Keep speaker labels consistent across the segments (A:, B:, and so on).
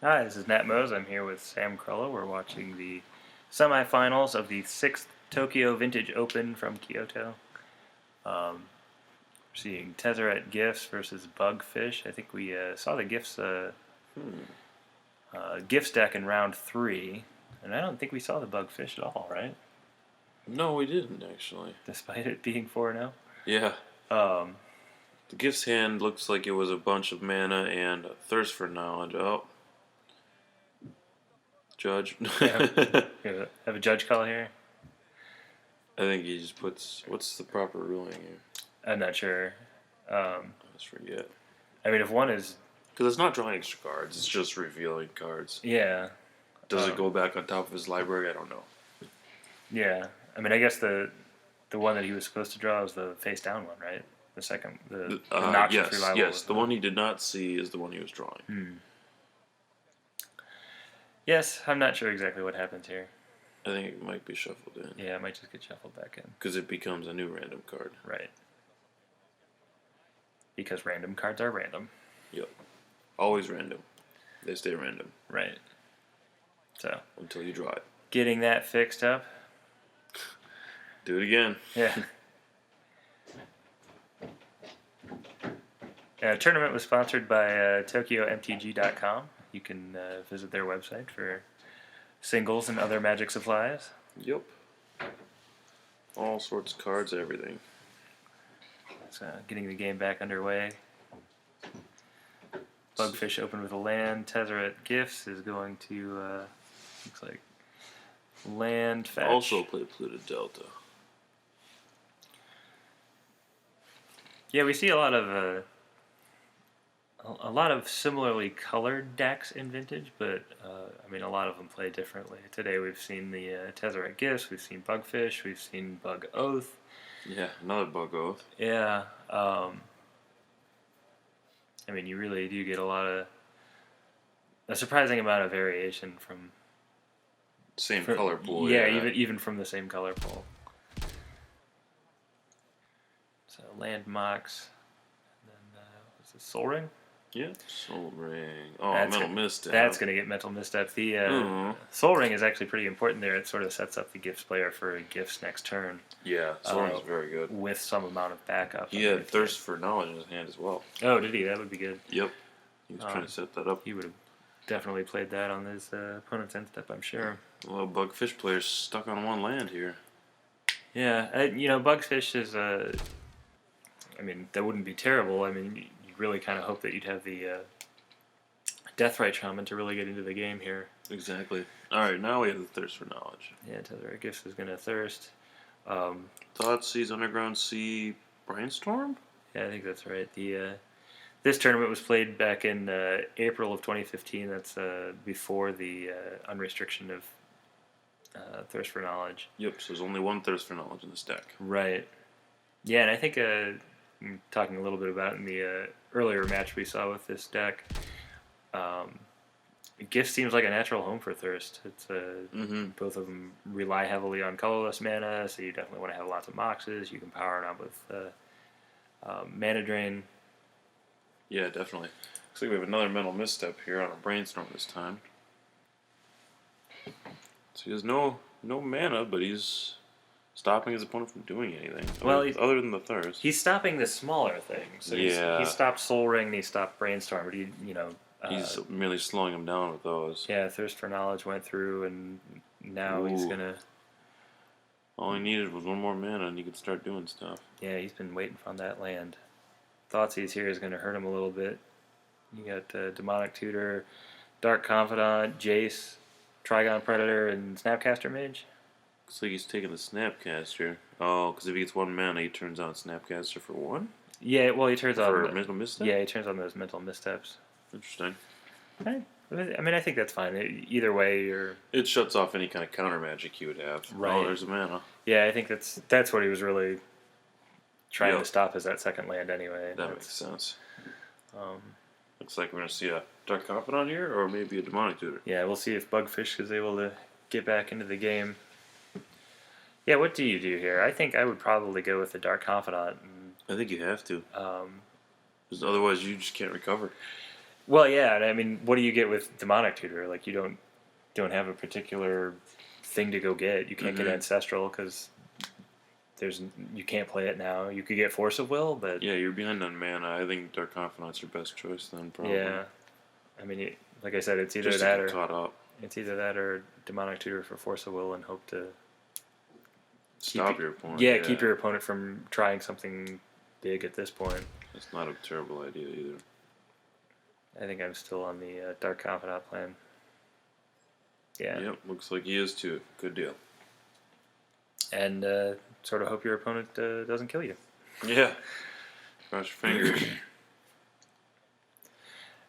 A: Hi, this is Nat Moes. I'm here with Sam Krohlow. We're watching the semifinals of the 6th Tokyo Vintage Open from Kyoto. Seeing Tezzeret Gifts versus Bugfish. I think we saw the Gifts Gifts deck in round 3, and I don't think we saw the Bugfish at all, right?
B: No, we didn't actually.
A: Despite it being 4-0.
B: Yeah. The Gifts hand looks like it was a bunch of mana and a Thirst for Knowledge. Oh. Judge.
A: Have a judge call here?
B: I think he just puts... What's the proper ruling here?
A: I'm not sure.
B: I just forget.
A: I mean, if one is...
B: Because it's not drawing extra cards. It's just revealing cards.
A: Yeah.
B: Does it go back on top of his library? I don't know.
A: Yeah. I mean, I guess the one that he was supposed to draw is the face down one, right? The second, the Noxious Revival.
B: Yes, the one he did not see is the one he was drawing.
A: Yes, I'm not sure exactly what happens here.
B: I think it might be shuffled in.
A: Yeah, it might just get shuffled back in.
B: Because it becomes a new random card.
A: Right. Because random cards are random.
B: Yep. Always random. They stay random.
A: Right. So.
B: Until you draw it.
A: Getting that fixed up.
B: Do it again.
A: Yeah. Tournament was sponsored by TokyoMTG.com. You can visit their website for singles and other Magic supplies.
B: Yep. All sorts of cards, everything.
A: So, getting the game back underway. Bugfish opened with a land. Tezzeret Gifts is going to, looks like, land fetch.
B: Also play Pluto Delta.
A: Yeah, we see a lot of similarly colored decks in Vintage, but I mean, a lot of them play differently. Today we've seen the Tezzeret Gifts, we've seen Bugfish, we've seen Bug Oath.
B: Yeah, another Bug Oath.
A: Yeah. I mean, you really do get a surprising amount of variation from
B: same color pool.
A: Yeah, even from the same color pool. So land Mox, and then what's this, Soul Ring?
B: Yeah, Soul Ring. Oh, Mental Misstep.
A: That's going to get Mental Misstep. The Soul Ring is actually pretty important there. It sort of sets up the Gifts player for Gifts next turn.
B: Yeah, Soul Ring is very good.
A: With some amount of backup.
B: He had Thirst for Knowledge in his hand as well.
A: Oh, did he? That would be good.
B: Yep. He was trying to set that up.
A: He would have definitely played that on his opponent's end step, I'm sure.
B: Well, Bugfish player's stuck on one land here.
A: Yeah, Bugfish is I mean, that wouldn't be terrible. I mean, you really kind of hope that you'd have the Deathrite Shaman to really get into the game here.
B: Exactly. All right, now we have the Thirst for Knowledge.
A: Yeah, Tezzeret Gifts is going to thirst.
B: Thoughtseize, Underground Sea, Brainstorm?
A: Yeah, I think that's right. This tournament was played back in April of 2015. That's before the unrestriction of Thirst for Knowledge.
B: Yep, so there's only one Thirst for Knowledge in this deck.
A: Right. Yeah, and I think I'm talking a little bit about in the earlier match we saw with this deck. Gift seems like a natural home for Thirst. It's both of them rely heavily on colorless mana, so you definitely want to have lots of Moxes. You can power it on with Mana Drain.
B: Yeah, definitely. Looks like we have another Mental Misstep here on a Brainstorm this time. So he has no mana, but he's stopping his opponent from doing anything. Well, other than the Thirst.
A: He's stopping the smaller things. So he stopped Soul Ring and he stopped Brainstorm, but
B: he's merely slowing him down with those.
A: Yeah, Thirst for Knowledge went through, and now he's gonna.
B: All he needed was one more mana, and he could start doing stuff.
A: Yeah, he's been waiting on that land. Thoughtseize here is going to hurt him a little bit. You got Demonic Tutor, Dark Confidant, Jace, Trigon Predator, and Snapcaster Mage.
B: Looks like he's taking the Snapcaster. Oh, because if he gets one mana, he turns on Snapcaster for one?
A: Yeah, well, he turns on...
B: For Mental Misstep?
A: Yeah, he turns on those Mental Missteps.
B: Interesting.
A: I mean, I think that's fine. Either way, you're...
B: It shuts off any kind of counter magic you would have.
A: Right.
B: Oh, there's a mana.
A: Yeah, I think that's what he was really trying to stop, is that second land anyway.
B: That makes sense. Looks like we're going to see a Dark Confidant here, or maybe a Demonic Tutor.
A: Yeah, we'll see if Bugfish is able to get back into the game. Yeah, what do you do here? I think I would probably go with the Dark Confidant.
B: I think you have to. Because otherwise you just can't recover.
A: Well, yeah, and I mean, what do you get with Demonic Tutor? Like, you don't have a particular thing to go get. You can't get Ancestral because you can't play it now. You could get Force of Will, but
B: Yeah, you're behind on mana. I think Dark Confidant's your best choice then, probably.
A: yeah, I mean, like I said, it's either
B: Just to
A: that
B: get
A: or
B: caught up.
A: it's either that or Demonic Tutor for Force of Will and hope to
B: Stop your opponent.
A: Yeah, keep your opponent from trying something big at this point.
B: That's not a terrible idea either.
A: I think I'm still on the Dark Confidant plan. Yeah.
B: Yep, looks like he is too. Good deal.
A: And sort of hope your opponent doesn't kill you.
B: Yeah. Cross your fingers.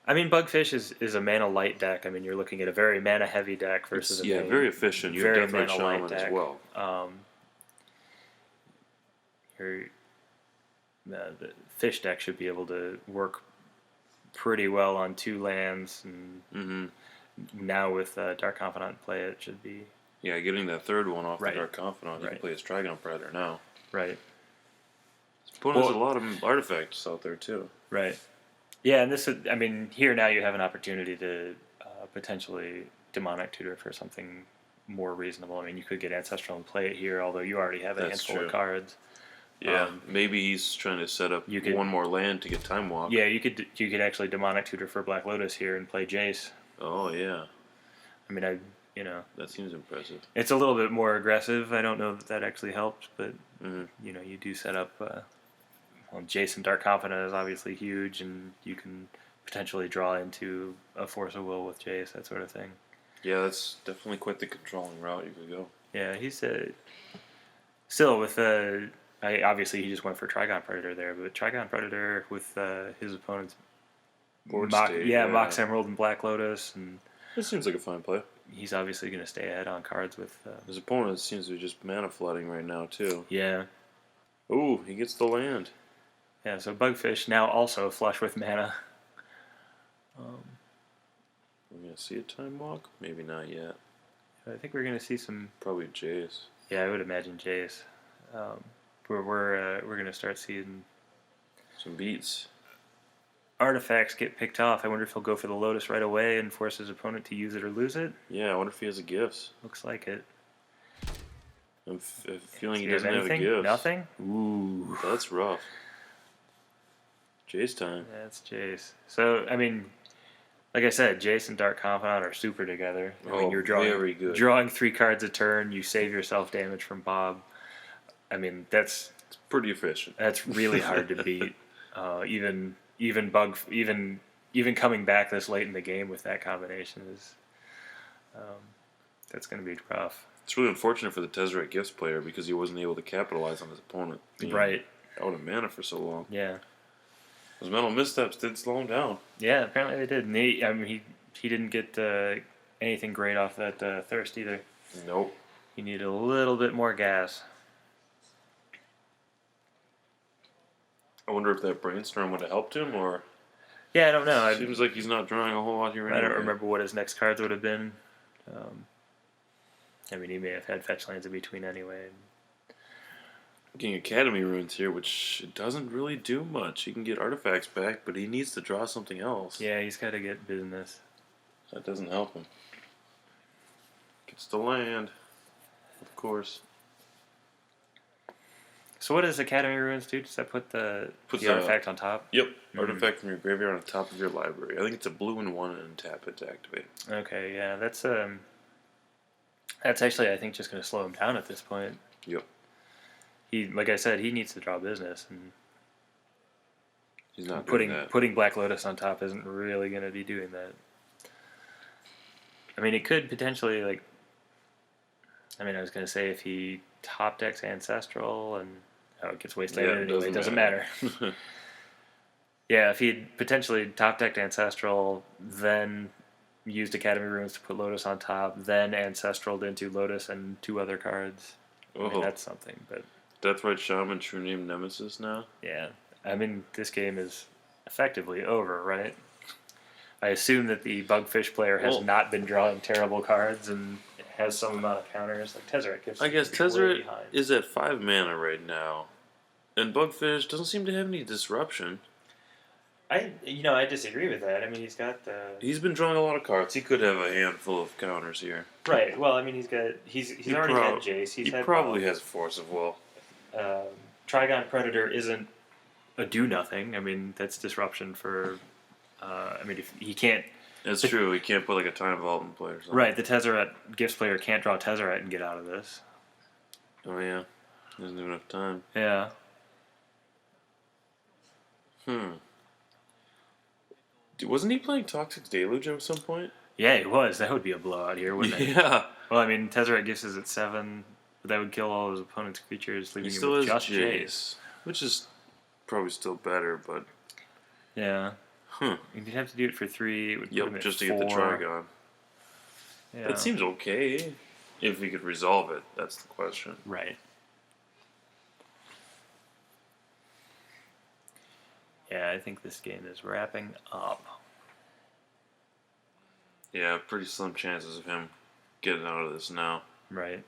A: I mean, Bugfish is a mana light deck. I mean, you're looking at a very mana heavy deck versus
B: Yeah, very efficient. You're
A: very
B: definitely
A: mana light
B: Shaman
A: deck.
B: as well.
A: The fish deck should be able to work pretty well on 2 lands, and now with Dark Confidant play, it should be
B: Yeah, getting that third one off
A: Right.
B: the Dark Confidant. You
A: Right.
B: can play his Trigon Predator now.
A: right.
B: His opponent has a lot of artifacts out there too.
A: Right. Yeah, and I mean, here now you have an opportunity to potentially Demonic Tutor for something more reasonable. I mean, you could get Ancestral and play it here, although you already have a
B: That's
A: handful
B: true.
A: of cards.
B: Yeah, maybe he's trying to set up one more land to get Time Walk.
A: Yeah, you could actually Demonic Tutor for Black Lotus here and play Jace.
B: Oh yeah,
A: I mean,
B: that seems impressive.
A: it's a little bit more aggressive. I don't know that actually helps, but you do set up. Well, Jace and Dark Confidant is obviously huge, and you can potentially draw into a Force of Will with Jace, that sort of thing.
B: Yeah, that's definitely quite the controlling route you could go.
A: Yeah, he's still with obviously he just went for Trigon Predator there, but Trigon Predator with his opponent's
B: Board
A: Mox,
B: state,
A: Mox Emerald and Black Lotus, and
B: This seems like a fine play.
A: he's obviously going to stay ahead on cards with.
B: His opponent seems to be just mana flooding right now too.
A: Yeah,
B: Ooh, he gets the land.
A: yeah. So Bugfish now also flush with mana.
B: We're gonna see a Time Walk? Maybe not yet.
A: I think we're going to see some.
B: Probably Jace.
A: Yeah, I would imagine Jace. We're going to start seeing
B: Some beats.
A: artifacts get picked off. I wonder if he'll go for the Lotus right away and force his opponent to use it or lose it.
B: Yeah, I wonder if he has a gifts.
A: Looks like it.
B: I'm feeling he
A: Do you have
B: doesn't have a
A: anything?
B: gift.
A: Nothing? Ooh.
B: That's rough. Jace time.
A: That's Jace. So, I mean, like I said, Jace and Dark Confidant are super together. I mean, you're
B: very good.
A: drawing 3 cards a turn. You save yourself damage from Bob. I mean, that's
B: Pretty efficient.
A: really hard to beat. Even coming back this late in the game with that combination is that's going to be rough.
B: It's really unfortunate for the Tezzeret Gifts player because he wasn't able to capitalize on his opponent.
A: Right.
B: Out of mana for so long.
A: Yeah.
B: Those mental missteps did slow him down.
A: Yeah, apparently they did. And he didn't get anything great off that thirst either.
B: Nope.
A: He needed a little bit more gas.
B: I wonder if that brainstorm would have helped him, or
A: Yeah, I don't know.
B: seems like he's not drawing a whole lot here.
A: I don't
B: anyway.
A: remember what his next cards would have been. I mean, he may have had fetch lands in between anyway.
B: Getting Academy Runes here, which doesn't really do much. He can get artifacts back, but he needs to draw something else.
A: Yeah, he's got to get business.
B: That doesn't help him. Gets the land, of course.
A: So what does Academy Ruins do? Does that put the artifact on top?
B: Yep. Artifact from your graveyard on top of your library. I think it's a blue and 1 and tap it to activate.
A: Okay, yeah, that's actually I think just going to slow him down at this point.
B: Yep.
A: He, like I said, he needs to draw business, and
B: He's not doing that.
A: putting Black Lotus on top isn't really going to be doing that. I mean, it could potentially I was going to say if he top decks Ancestral and it gets wasted anyway. It doesn't matter. Yeah, if he'd potentially top decked Ancestral, then used Academy Runes to put Lotus on top, then Ancestraled into Lotus and 2 other cards. I mean, that's something, but
B: Deathrite Shaman, true name Nemesis now?
A: yeah. I mean, this game is effectively over, right? I assume that the Bugfish player has not been drawing terrible cards and has some amount of counters. Like Tezzeret gives.
B: I guess
A: way
B: Tezzeret
A: behind.
B: is at 5 mana right now. And Bugfish doesn't seem to have any disruption.
A: I disagree with that. I mean, he's got the
B: He's been drawing a lot of cards. He could have a handful of counters here.
A: right. Well, I mean, he's already had Jace.
B: He probably has Force of Will.
A: Trigon Predator isn't a do nothing. I mean, that's disruption for. I mean, if he can't.
B: That's true. He can't put like a Time Vault in play or something.
A: Right, the Tezzeret Gifts player can't draw Tezzeret and get out of this.
B: Oh yeah, he doesn't have enough time.
A: Yeah.
B: Wasn't he playing Toxic Deluge at some point?
A: Yeah, it was. That would be a blowout here, wouldn't it?
B: Yeah.
A: Well, I mean, Tezzeret Gifts is at 7, but that would kill all his opponent's creatures, leaving
B: He
A: him
B: still
A: with
B: has
A: just
B: Jace,
A: Jace.
B: which is probably still better, but
A: Yeah. You'd have to do it for 3. It would put him at
B: just to
A: 4.
B: get the Trigon.
A: Yeah.
B: That seems okay. If we could resolve it, that's the question.
A: Right. Yeah, I think this game is wrapping up.
B: Yeah, pretty slim chances of him getting out of this now.
A: Right.